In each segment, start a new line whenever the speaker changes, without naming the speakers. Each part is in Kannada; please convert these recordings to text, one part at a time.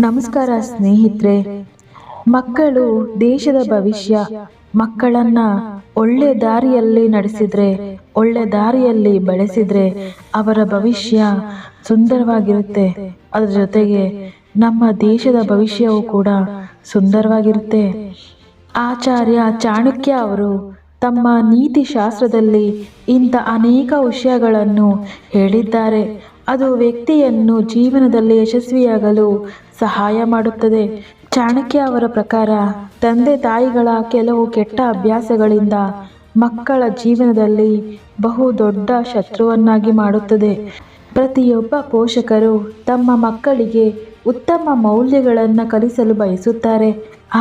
ನಮಸ್ಕಾರ ಸ್ನೇಹಿತರೆ. ಮಕ್ಕಳು ದೇಶದ ಭವಿಷ್ಯ. ಮಕ್ಕಳನ್ನ ಒಳ್ಳೆ ದಾರಿಯಲ್ಲಿ ನಡೆಸಿದ್ರೆ, ಒಳ್ಳೆ ದಾರಿಯಲ್ಲಿ ಬೆಳೆಸಿದ್ರೆ ಅವರ ಭವಿಷ್ಯ ಸುಂದರವಾಗಿರುತ್ತೆ. ಅದರ ಜೊತೆಗೆ ನಮ್ಮ ದೇಶದ ಭವಿಷ್ಯವು ಕೂಡ ಸುಂದರವಾಗಿರುತ್ತೆ. ಆಚಾರ್ಯ ಚಾಣಕ್ಯ ಅವರು ತಮ್ಮ ನೀತಿ ಶಾಸ್ತ್ರದಲ್ಲಿ ಇಂಥ ಅನೇಕ ವಿಷಯಗಳನ್ನು ಹೇಳಿದ್ದಾರೆ. ಅದು ವ್ಯಕ್ತಿಯನ್ನು ಜೀವನದಲ್ಲಿ ಯಶಸ್ವಿಯಾಗಲು ಸಹಾಯ ಮಾಡುತ್ತದೆ. ಚಾಣಕ್ಯ ಅವರ ಪ್ರಕಾರ ತಂದೆ ತಾಯಿಗಳ ಕೆಲವು ಕೆಟ್ಟ ಅಭ್ಯಾಸಗಳಿಂದ ಮಕ್ಕಳ ಜೀವನದಲ್ಲಿ ಬಹು ದೊಡ್ಡ ಶತ್ರುವನ್ನಾಗಿ ಮಾಡುತ್ತದೆ. ಪ್ರತಿಯೊಬ್ಬ ಪೋಷಕರು ತಮ್ಮ ಮಕ್ಕಳಿಗೆ ಉತ್ತಮ ಮೌಲ್ಯಗಳನ್ನು ಕಲಿಸಲು ಬಯಸುತ್ತಾರೆ.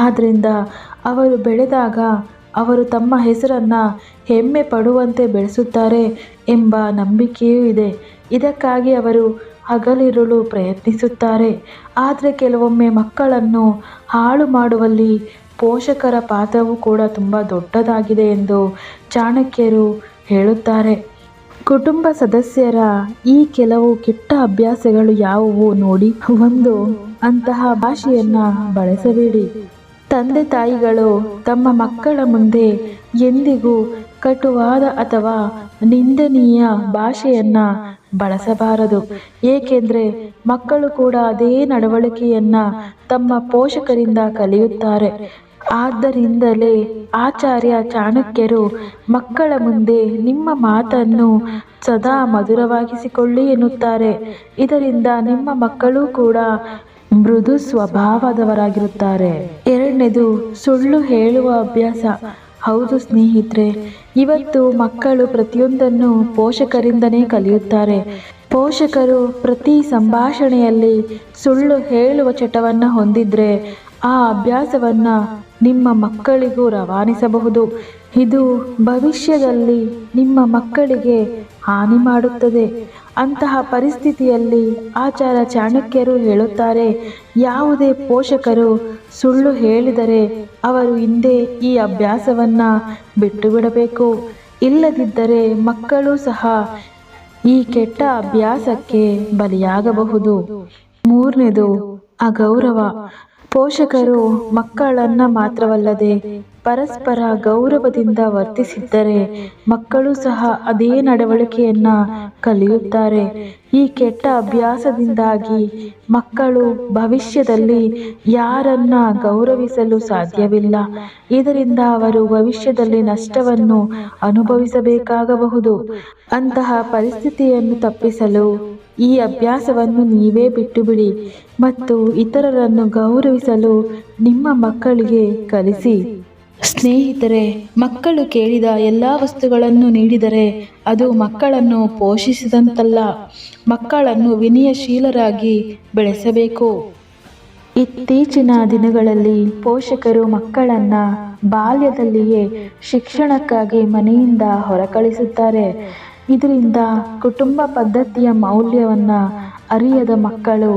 ಆದ್ದರಿಂದ ಅವರು ಬೆಳೆದಾಗ ಅವರು ತಮ್ಮ ಹೆಸರನ್ನು ಹೆಮ್ಮೆ ಪಡುವಂತೆ ಬೆಳೆಸುತ್ತಾರೆ ಎಂಬ ನಂಬಿಕೆಯೂ ಇದೆ. ಇದಕ್ಕಾಗಿ ಅವರು ಹಗಲಿರುಳು ಪ್ರಯತ್ನಿಸುತ್ತಾರೆ. ಆದರೆ ಕೆಲವೊಮ್ಮೆ ಮಕ್ಕಳನ್ನು ಹಾಳು ಮಾಡುವಲ್ಲಿ ಪೋಷಕರ ಪಾತ್ರವೂ ಕೂಡ ತುಂಬ ದೊಡ್ಡದಾಗಿದೆ ಎಂದು ಚಾಣಕ್ಯರು ಹೇಳುತ್ತಾರೆ. ಕುಟುಂಬ ಸದಸ್ಯರ ಈ ಕೆಲವು ಕೆಟ್ಟ ಅಭ್ಯಾಸಗಳು ಯಾವುವು ನೋಡಿ. 1. ಅಂತಹ ಭಾಷೆಯನ್ನು ಬಳಸಬೇಡಿ. ತಂದೆ ತಾಯಿಗಳು ತಮ್ಮ ಮಕ್ಕಳ ಮುಂದೆ ಎಂದಿಗೂ ಕಟುವಾದ ಅಥವಾ ನಿಂದನೀಯ ಭಾಷೆಯನ್ನು ಬಳಸಬಾರದು. ಏಕೆಂದರೆ ಮಕ್ಕಳು ಕೂಡ ಅದೇ ನಡವಳಿಕೆಯನ್ನು ತಮ್ಮ ಪೋಷಕರಿಂದ ಕಲಿಯುತ್ತಾರೆ. ಆದ್ದರಿಂದಲೇ ಆಚಾರ್ಯ ಚಾಣಕ್ಯರು ಮಕ್ಕಳ ಮುಂದೆ ನಿಮ್ಮ ಮಾತನ್ನು ಸದಾ ಮಧುರವಾಗಿಸಿಕೊಳ್ಳಿ ಎನ್ನುತ್ತಾರೆ. ಇದರಿಂದ ನಿಮ್ಮ ಮಕ್ಕಳು ಕೂಡ ಮೃದು ಸ್ವಭಾವದವರಾಗಿರುತ್ತಾರೆ. 2. ಸುಳ್ಳು ಹೇಳುವ ಅಭ್ಯಾಸ. ಹೌದು ಸ್ನೇಹಿತರೆ, ಇವತ್ತು ಮಕ್ಕಳು ಪ್ರತಿಯೊಂದನ್ನು ಪೋಷಕರಿಂದನೇ ಕಲಿಯುತ್ತಾರೆ. ಪೋಷಕರು ಪ್ರತಿ ಸಂಭಾಷಣೆಯಲ್ಲಿ ಸುಳ್ಳು ಹೇಳುವ ಚಟವನ್ನು ಹೊಂದಿದ್ರೆ ಆ ಅಭ್ಯಾಸವನ್ನು ನಿಮ್ಮ ಮಕ್ಕಳಿಗೂ ರವಾನಿಸಬಹುದು. ಇದು ಭವಿಷ್ಯದಲ್ಲಿ ನಿಮ್ಮ ಮಕ್ಕಳಿಗೆ ಹಾನಿ ಮಾಡುತ್ತದೆ. ಅಂತಹ ಪರಿಸ್ಥಿತಿಯಲ್ಲಿ ಆಚಾರ್ಯ ಚಾಣಕ್ಯರು ಹೇಳುತ್ತಾರೆ, ಯಾವುದೇ ಪೋಷಕರು ಸುಳ್ಳು ಹೇಳಿದರೆ ಅವರು ಹಿಂದೆ ಈ ಅಭ್ಯಾಸವನ್ನು ಬಿಟ್ಟು ಬಿಡಬೇಕು. ಇಲ್ಲದಿದ್ದರೆ ಮಕ್ಕಳು ಸಹ ಈ ಕೆಟ್ಟ ಅಭ್ಯಾಸಕ್ಕೆ ಬಲಿಯಾಗಬಹುದು. 3. ಅಗೌರವ. ಪೋಷಕರು ಮಕ್ಕಳನ್ನು ಮಾತ್ರವಲ್ಲದೆ ಪರಸ್ಪರ ಗೌರವದಿಂದ ವರ್ತಿಸಿದ್ದರೆ ಮಕ್ಕಳು ಸಹ ಅದೇ ನಡವಳಿಕೆಯನ್ನು ಕಲಿಯುತ್ತಾರೆ. ಈ ಕೆಟ್ಟ ಅಭ್ಯಾಸದಿಂದಾಗಿ ಮಕ್ಕಳು ಭವಿಷ್ಯದಲ್ಲಿ ಯಾರನ್ನ ಗೌರವಿಸಲು ಸಾಧ್ಯವಿಲ್ಲ. ಇದರಿಂದ ಅವರು ಭವಿಷ್ಯದಲ್ಲಿ ನಷ್ಟವನ್ನು ಅನುಭವಿಸಬೇಕಾಗಬಹುದು. ಅಂತಹ ಪರಿಸ್ಥಿತಿಯನ್ನು ತಪ್ಪಿಸಲು ಈ ಅಭ್ಯಾಸವನ್ನು ನೀವೇ ಬಿಟ್ಟುಬಿಡಿ ಮತ್ತು ಇತರರನ್ನು ಗೌರವಿಸಲು ನಿಮ್ಮ ಮಕ್ಕಳಿಗೆ ಕಲಿಸಿ. ಸ್ನೇಹಿತರೆ, ಮಕ್ಕಳು ಕೇಳಿದ ಎಲ್ಲ ವಸ್ತುಗಳನ್ನು ನೀಡಿದರೆ ಅದು ಮಕ್ಕಳನ್ನು ಪೋಷಿಸಿದಂತಲ್ಲ, ಮಕ್ಕಳನ್ನು ವಿನಯಶೀಲರಾಗಿ ಬೆಳೆಸಬೇಕು. ಇತ್ತೀಚಿನ ದಿನಗಳಲ್ಲಿ ಪೋಷಕರು ಮಕ್ಕಳನ್ನು ಬಾಲ್ಯದಲ್ಲಿಯೇ ಶಿಕ್ಷಣಕ್ಕಾಗಿ ಮನೆಯಿಂದ ಹೊರಕಳಿಸುತ್ತಾರೆ. ಇದರಿಂದ ಕುಟುಂಬ ಪದ್ಧತಿಯ ಮೌಲ್ಯವನ್ನು ಅರಿಯದ ಮಕ್ಕಳು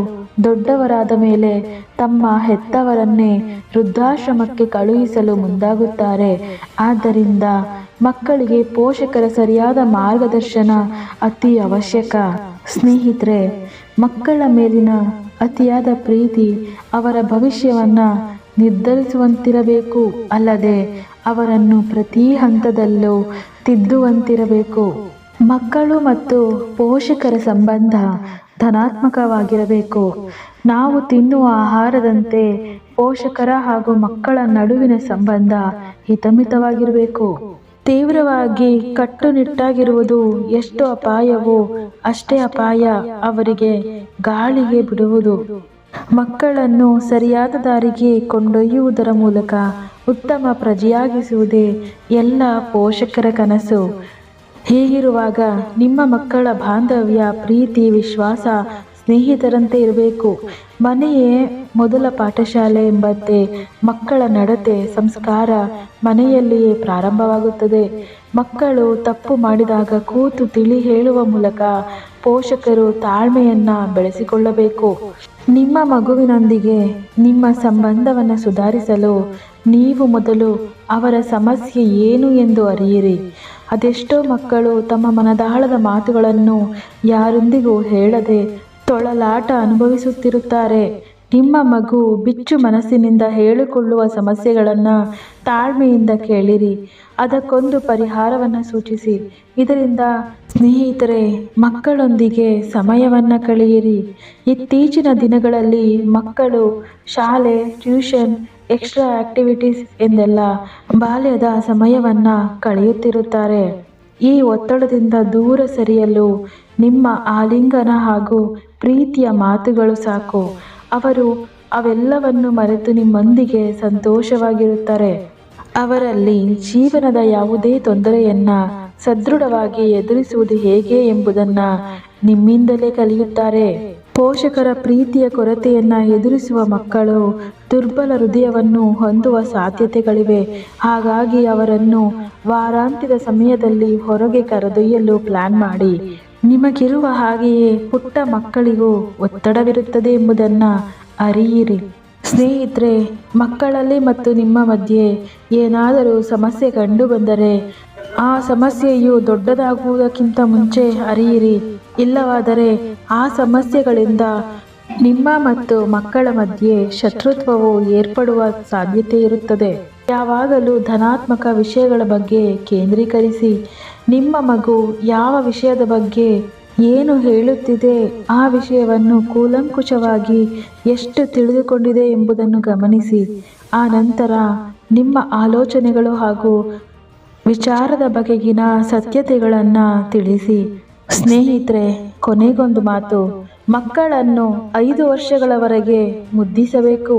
ದೊಡ್ಡವರಾದ ಮೇಲೆ ತಮ್ಮ ಹೆತ್ತವರನ್ನೇ ವೃದ್ಧಾಶ್ರಮಕ್ಕೆ ಕಳುಹಿಸಲು ಮುಂದಾಗುತ್ತಾರೆ. ಆದ್ದರಿಂದ ಮಕ್ಕಳಿಗೆ ಪೋಷಕರ ಸರಿಯಾದ ಮಾರ್ಗದರ್ಶನ ಅತಿ ಅವಶ್ಯಕ. ಸ್ನೇಹಿತರೆ, ಮಕ್ಕಳ ಮೇಲಿನ ಅತಿಯಾದ ಪ್ರೀತಿ ಅವರ ಭವಿಷ್ಯವನ್ನು ನಿರ್ಧರಿಸುವಂತಿರಬೇಕು, ಅಲ್ಲದೆ ಅವರನ್ನು ಪ್ರತಿ ಹಂತದಲ್ಲೂ ತಿದ್ದುವಂತಿರಬೇಕು. ಮಕ್ಕಳು ಮತ್ತು ಪೋಷಕರ ಸಂಬಂಧ ಧನಾತ್ಮಕವಾಗಿರಬೇಕು. ನಾವು ತಿನ್ನುವ ಆಹಾರದಂತೆ ಪೋಷಕರ ಹಾಗೂ ಮಕ್ಕಳ ನಡುವಿನ ಸಂಬಂಧ ಹಿತಮಿತವಾಗಿರಬೇಕು. ತೀವ್ರವಾಗಿ ಕಟ್ಟುನಿಟ್ಟಾಗಿರುವುದು ಎಷ್ಟು ಅಪಾಯವೋ ಅಷ್ಟೇ ಅಪಾಯ ಅವರಿಗೆ ಗಾಳಿಗೆ ಬಿಡುವುದು. ಮಕ್ಕಳನ್ನು ಸರಿಯಾದ ದಾರಿಗೆ ಕೊಂಡೊಯ್ಯುವುದರ ಮೂಲಕ ಉತ್ತಮ ಪ್ರಜೆಯಾಗಿಸುವುದೇ ಎಲ್ಲ ಪೋಷಕರ ಕನಸು. ಹೀಗಿರುವಾಗ ನಿಮ್ಮ ಮಕ್ಕಳ ಬಾಂಧವ್ಯ, ಪ್ರೀತಿ, ವಿಶ್ವಾಸ ಸ್ನೇಹಿತರಂತೆ ಇರಬೇಕು. ಮನೆಯೇ ಮೊದಲ ಪಾಠಶಾಲೆ ಎಂಬಂತೆ ಮಕ್ಕಳ ನಡತೆ, ಸಂಸ್ಕಾರ ಮನೆಯಲ್ಲಿಯೇ ಪ್ರಾರಂಭವಾಗುತ್ತದೆ. ಮಕ್ಕಳು ತಪ್ಪು ಮಾಡಿದಾಗ ಕೂತು ತಿಳಿ ಹೇಳುವ ಮೂಲಕ ಪೋಷಕರು ತಾಳ್ಮೆಯನ್ನು ಬೆಳೆಸಿಕೊಳ್ಳಬೇಕು. ನಿಮ್ಮ ಮಗುವಿನೊಂದಿಗೆ ನಿಮ್ಮ ಸಂಬಂಧವನ್ನು ಸುಧಾರಿಸಲು ನೀವು ಮೊದಲು ಅವರ ಸಮಸ್ಯೆ ಏನು ಎಂದು ಅರಿಯಿರಿ. ಅದೆಷ್ಟೋ ಮಕ್ಕಳು ತಮ್ಮ ಮನದಾಳದ ಮಾತುಗಳನ್ನು ಯಾರೊಂದಿಗೂ ಹೇಳದೆ ತೊಳಲಾಟ ಅನುಭವಿಸುತ್ತಿರುತ್ತಾರೆ. ನಿಮ್ಮ ಮಗು ಬಿಚ್ಚು ಮನಸ್ಸಿನಿಂದ ಹೇಳಿಕೊಳ್ಳುವ ಸಮಸ್ಯೆಗಳನ್ನು ತಾಳ್ಮೆಯಿಂದ ಕೇಳಿರಿ. ಅದಕ್ಕೊಂದು ಪರಿಹಾರವನ್ನು ಸೂಚಿಸಿ. ಇದರಿಂದ ಸ್ನೇಹಿತರೆ, ಮಕ್ಕಳೊಂದಿಗೆ ಸಮಯವನ್ನು ಕಳೆಯಿರಿ. ಇತ್ತೀಚಿನ ದಿನಗಳಲ್ಲಿ ಮಕ್ಕಳು ಶಾಲೆ, ಟ್ಯೂಷನ್, ಎಕ್ಸ್ಟ್ರಾ ಆಕ್ಟಿವಿಟೀಸ್ ಎಂದೆಲ್ಲ ಬಾಲ್ಯದ ಸಮಯವನ್ನು ಕಳೆಯುತ್ತಿರುತ್ತಾರೆ. ಈ ಒತ್ತಡದಿಂದ ದೂರ ಸರಿಯಲು ನಿಮ್ಮ ಆಲಿಂಗನ ಹಾಗೂ ಪ್ರೀತಿಯ ಮಾತುಗಳು ಸಾಕು. ಅವರು ಅವೆಲ್ಲವನ್ನು ಮರೆತು ನಿಮ್ಮೊಂದಿಗೆ ಸಂತೋಷವಾಗಿರುತ್ತಾರೆ. ಅವರಲ್ಲಿ ಜೀವನದ ಯಾವುದೇ ತೊಂದರೆಯನ್ನು ಸದೃಢವಾಗಿ ಎದುರಿಸುವುದು ಹೇಗೆ ಎಂಬುದನ್ನು ನಿಮ್ಮಿಂದಲೇ ಕಲಿಯುತ್ತಾರೆ. ಪೋಷಕರ ಪ್ರೀತಿಯ ಕೊರತೆಯನ್ನು ಎದುರಿಸುವ ಮಕ್ಕಳು ದುರ್ಬಲ ಹೃದಯವನ್ನು ಹೊಂದುವ ಸಾಧ್ಯತೆಗಳಿವೆ. ಹಾಗಾಗಿ ಅವರನ್ನು ವಾರಾಂತ್ಯದ ಸಮಯದಲ್ಲಿ ಹೊರಗೆ ಕರೆದೊಯ್ಯಲು ಪ್ಲಾನ್ ಮಾಡಿ. ನಿಮಗಿರುವ ಹಾಗೆಯೇ ಪುಟ್ಟ ಮಕ್ಕಳಿಗೂ ಒತ್ತಡವಿರುತ್ತದೆ ಎಂಬುದನ್ನು ಅರಿಯಿರಿ. ಸ್ನೇಹಿತರೆ, ಮಕ್ಕಳಲ್ಲಿ ಮತ್ತು ನಿಮ್ಮ ಮಧ್ಯೆ ಏನಾದರೂ ಸಮಸ್ಯೆ ಕಂಡು ಬಂದರೆ ಆ ಸಮಸ್ಯೆಯು ದೊಡ್ಡದಾಗುವುದಕ್ಕಿಂತ ಮುಂಚೆ ಅರಿಯಿರಿ. ಇಲ್ಲವಾದರೆ ಆ ಸಮಸ್ಯೆಗಳಿಂದ ನಿಮ್ಮ ಮತ್ತು ಮಕ್ಕಳ ಮಧ್ಯೆ ಶತ್ರುತ್ವವು ಏರ್ಪಡುವ ಸಾಧ್ಯತೆ ಇರುತ್ತದೆ. ಯಾವಾಗಲೂ ಧನಾತ್ಮಕ ವಿಷಯಗಳ ಬಗ್ಗೆ ಕೇಂದ್ರೀಕರಿಸಿ. ನಿಮ್ಮ ಮಗು ಯಾವ ವಿಷಯದ ಬಗ್ಗೆ ಏನು ಹೇಳುತ್ತಿದೆ, ಆ ವಿಷಯವನ್ನು ಕೂಲಂಕುಷವಾಗಿ ಎಷ್ಟು ತಿಳಿದುಕೊಂಡಿದೆ ಎಂಬುದನ್ನು ಗಮನಿಸಿ. ಆ ನಂತರ ನಿಮ್ಮ ಆಲೋಚನೆಗಳು ಹಾಗೂ ವಿಚಾರದ ಬಗೆಗಿನ ಸತ್ಯತೆಗಳನ್ನು ತಿಳಿಸಿ. ಸ್ನೇಹಿತರೆ, ಕೊನೆಗೊಂದು ಮಾತು. ಮಕ್ಕಳನ್ನು 5 ವರ್ಷಗಳವರೆಗೆ ಮುದ್ದಿಸಬೇಕು.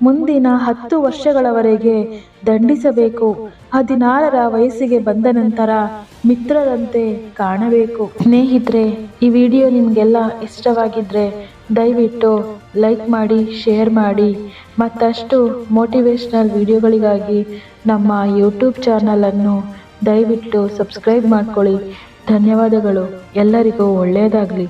ಮುಂದಿನ 10 ವರ್ಷಗಳವರೆಗೆ ದಂಡಿಸಬೇಕು. 16ರ ವಯಸ್ಸಿಗೆ ಬಂದ ನಂತರ ಮಿತ್ರರಂತೆ ಕಾಣಬೇಕು. ಸ್ನೇಹಿತರೆ, ಈ ವಿಡಿಯೋ ನಿಮಗೆಲ್ಲ ಇಷ್ಟವಾಗಿದ್ದರೆ ದಯವಿಟ್ಟು ಲೈಕ್ ಮಾಡಿ, ಶೇರ್ ಮಾಡಿ. ಮತ್ತಷ್ಟು ಮೋಟಿವೇಶ್ನಲ್ ವಿಡಿಯೋಗಳಿಗಾಗಿ ನಮ್ಮ ಯೂಟ್ಯೂಬ್ ಚಾನಲನ್ನು ದಯವಿಟ್ಟು ಸಬ್ಸ್ಕ್ರೈಬ್ ಮಾಡ್ಕೊಳ್ಳಿ. ಧನ್ಯವಾದಗಳು. ಎಲ್ಲರಿಗೂ ಒಳ್ಳೆಯದಾಗಲಿ.